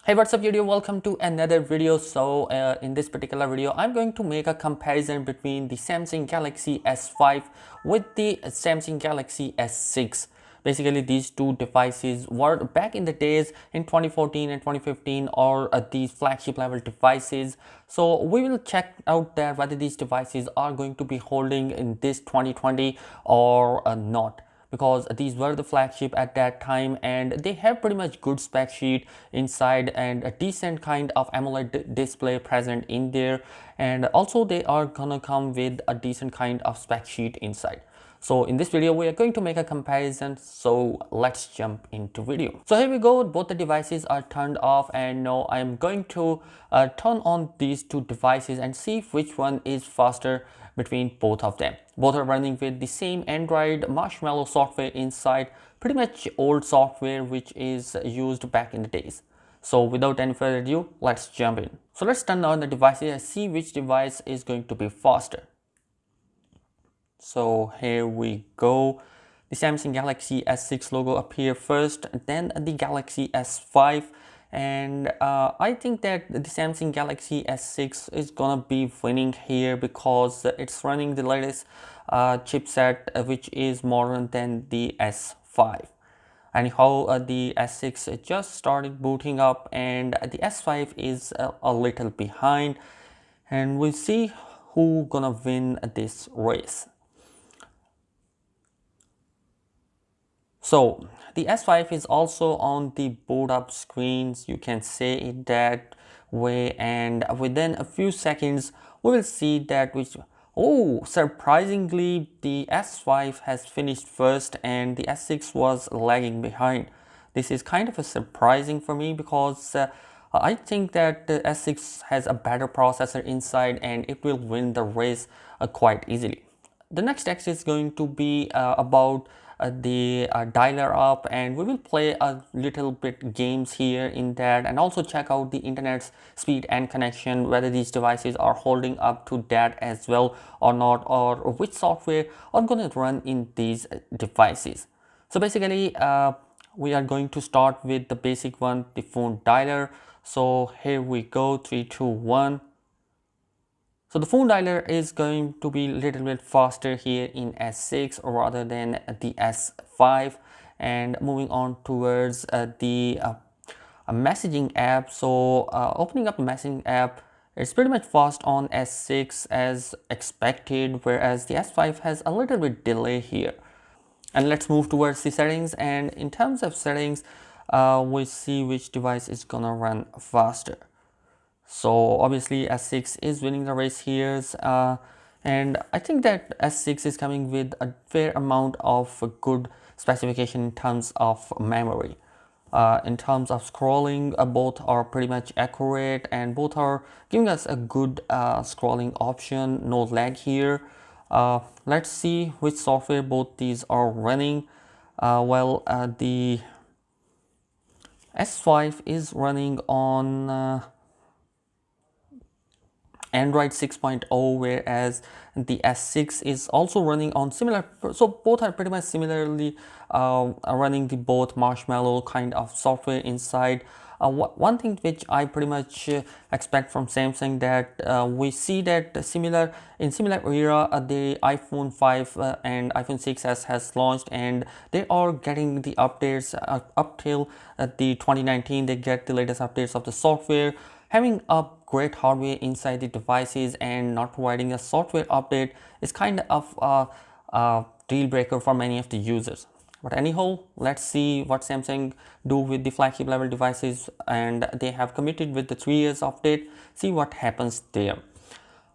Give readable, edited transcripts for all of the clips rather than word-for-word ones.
Hey, what's up YouTube, welcome to another video. In this particular video I'm going to make a comparison between the Samsung Galaxy S5 with the Samsung Galaxy S6. Basically these two devices were back in the days in 2014 and 2015 or these flagship level devices. So we will check out that whether these devices are going to be holding in this 2020 or not, because these were the flagship at that time and they have pretty much good spec sheet inside and a decent kind of AMOLED display present in there, and also they are gonna come with a decent kind of spec sheet inside. So in this video we are going to make a comparison, so let's jump into video. So here we go, both the devices are turned off, and now I am going to turn on these two devices and see which one is faster between both of them. Both are running with the same Android Marshmallow software inside, pretty much old software which is used back in the days. So without any further ado, let's jump in. So let's turn on the devices and see which device is going to be faster. So here we go. The Samsung Galaxy S6 logo appear first, then the Galaxy S5, and I think that the Samsung Galaxy S6 is gonna be winning here because it's running the latest chipset which is modern than the S5. Anyhow, the S6 just started booting up and the S5 is a little behind, and we'll see who gonna win this race. So the S5 is also on the boot up screens, you can say it that way, and within a few seconds we will see that surprisingly the S5 has finished first and the S6 was lagging behind. This is kind of a surprising for me because I think that the S6 has a better processor inside and it will win the race quite easily. The next text is going to be about the dialer up, and we will play a little bit games here in that, and also check out the internet's speed and connection, whether these devices are holding up to that as well or not, or which software are going to run in these devices. So basically we are going to start with the basic one, the phone dialer. So here we go, 3 2 1. So the phone dialer is going to be a little bit faster here in S6 rather than the S5. And moving on towards the messaging app. So opening up the messaging app, it's pretty much fast on S6 as expected, whereas the S5 has a little bit delay here. And let's move towards the settings, and in terms of settings we see which device is gonna run faster. So obviously S6 is winning the race here, and I think that S6 is coming with a fair amount of good specification in terms of memory. In terms of scrolling, both are pretty much accurate and both are giving us a good scrolling option, no lag here. Let's see which software both these are running. The S5 is running on Android 6.0, whereas the S6 is also running on similar, so both are pretty much similarly running the both Marshmallow kind of software inside. One thing which I pretty much expect from Samsung, that we see that similar era the iPhone 5 and iPhone 6s has launched, and they are getting the updates up till the 2019. They get the latest updates of the software. Having a great hardware inside the devices and not providing a software update is kind of a deal breaker for many of the users. But anyhow, let's see what Samsung do with the flagship level devices, and they have committed with the 3 years update. See what happens there.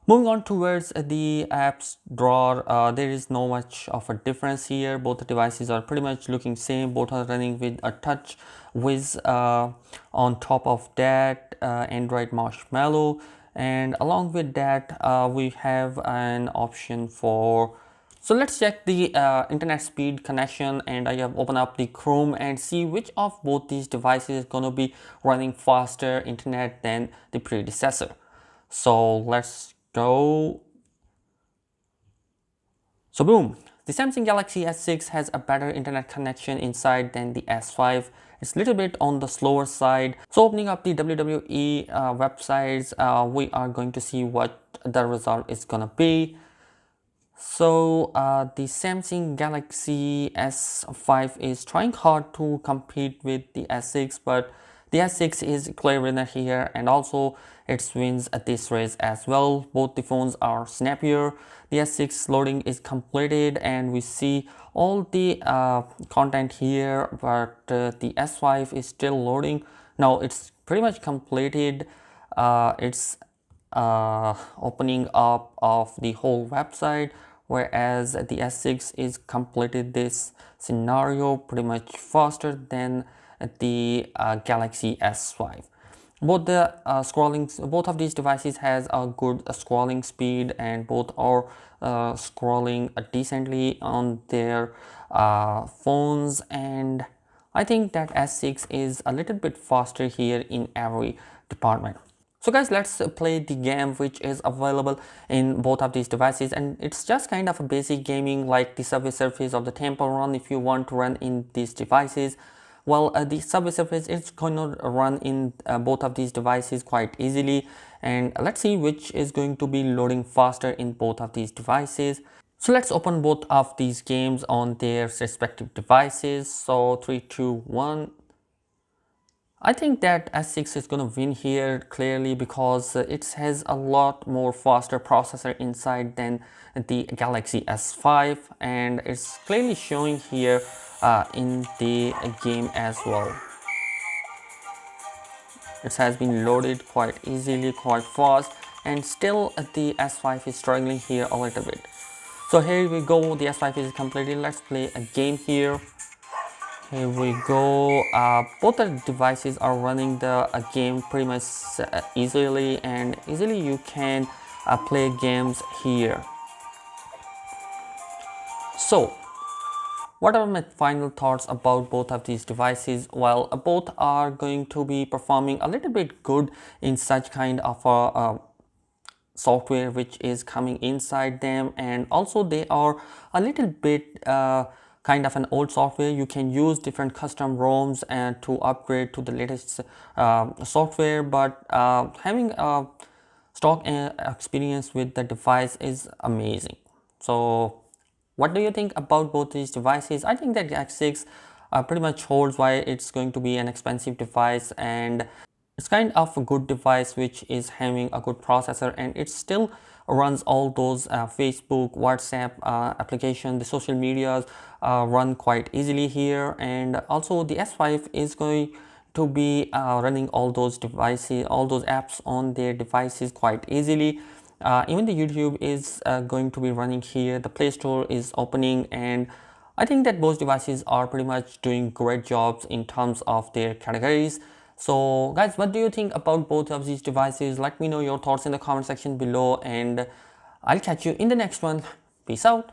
Moving on towards the apps drawer, there is no much of a difference here. Both the devices are pretty much looking same. Both are running with a touch whiz on top of that, Android Marshmallow, and along with that we have an option for. So let's check the internet speed connection, and I have opened up the Chrome and see which of both these devices is going to be running faster internet than the predecessor. So let's go. So boom, the Samsung Galaxy S6 has a better internet connection inside than the S5, it's a little bit on the slower side. So opening up the WWE websites, we are going to see what the result is gonna be. So the Samsung Galaxy S5 is trying hard to compete with the S6, but the S6 is a clear winner here, and also it wins at this race as well. Both the phones are snappier. The S6 loading is completed and we see all the content here, but the S5 is still loading. Now it's pretty much completed. It's opening up of the whole website, whereas the S6 is completed this scenario pretty much faster than the Galaxy S5. Both of these devices has a good scrolling speed, and both are scrolling decently on their phones, and I think that S6 is a little bit faster here in every department. So guys, let's play the game which is available in both of these devices, and it's just kind of a basic gaming like the Subway Surface or the Temple Run if you want to run in these devices. Well, the Subway Surface is going to run in both of these devices quite easily, and let's see which is going to be loading faster in both of these devices. So let's open both of these games on their respective devices. So 3, 2, 1. I think that S6 is going to win here clearly because it has a lot more faster processor inside than the Galaxy S5, and it's clearly showing here in the game as well. It has been loaded quite easily, quite fast, and still the S5 is struggling here a little bit. So here we go, the S5 is completed. Let's play a game here. Here we go. Both the devices are running the game pretty much easily, and easily you can play games here. So what are my final thoughts about both of these devices? Well, both are going to be performing a little bit good in such kind of a software which is coming inside them, and also they are a little bit kind of an old software. You can use different custom ROMs and to upgrade to the latest software, but having a stock experience with the device is amazing. So what do you think about both these devices? I think that the X6 pretty much holds why it's going to be an expensive device, and it's kind of a good device which is having a good processor, and it still runs all those Facebook, WhatsApp application, the social medias run quite easily here, and also the S5 is going to be running all those devices, all those apps on their devices quite easily. Even the YouTube is going to be running here. The Play Store is opening, and I think that both devices are pretty much doing great jobs in terms of their categories. So guys, what do you think about both of these devices? Let me know your thoughts in the comment section below, and I'll catch you in the next one. Peace out.